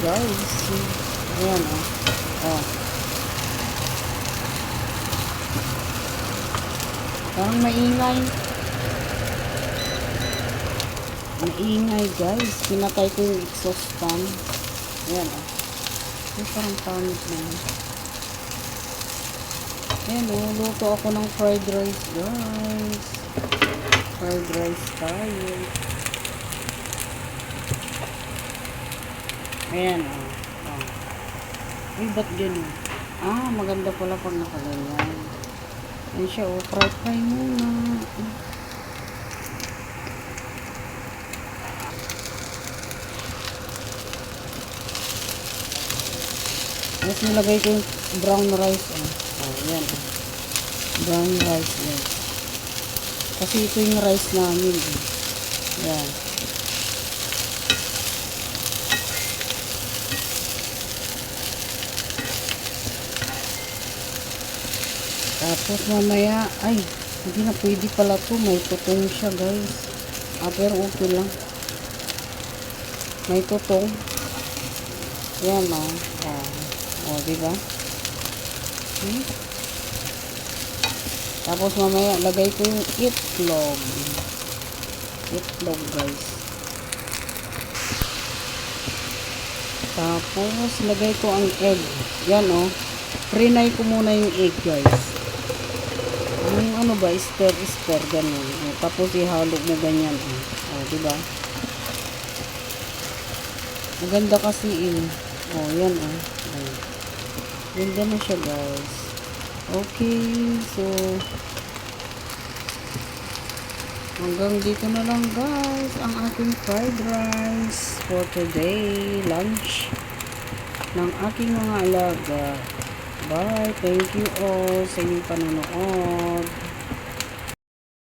guys. Ayan o. Oh. Parang maingay. Maingay guys. Pinatay ko yung exhaust fan. Ayan o. Ay, parang pangit na. Ayan o. Luto ako ng fried rice guys. Fried rice tayo. Ayan o. Oh. Ay, ba't gano'n? Ah, maganda pala pag nakaganyan. Ayan siya o. Fry muna. Tapos nilagay ko yung brown rice. Oh, yan. Brown rice guys. Kasi ito yung rice namin. Yan. Tapos mamaya, ay, hindi na pwede pala to. May tutong siya guys. Pero okay lang. May tutong. Yan o. O, diba? Tapos mamaya, lagay ko yung itlog. Itlog guys. Tapos, lagay ko ang egg. Yan o. Prinay ko muna yung egg guys. Yung ano ba, stir, ganun. Tapos ihalo mo ganyan. Diba? Maganda kasi yan ganda na siya guys. Okay, so hanggang dito na lang guys ang aking fried rice for today, lunch ng aking mga alaga. Bye, thank you all sa inyong panonood.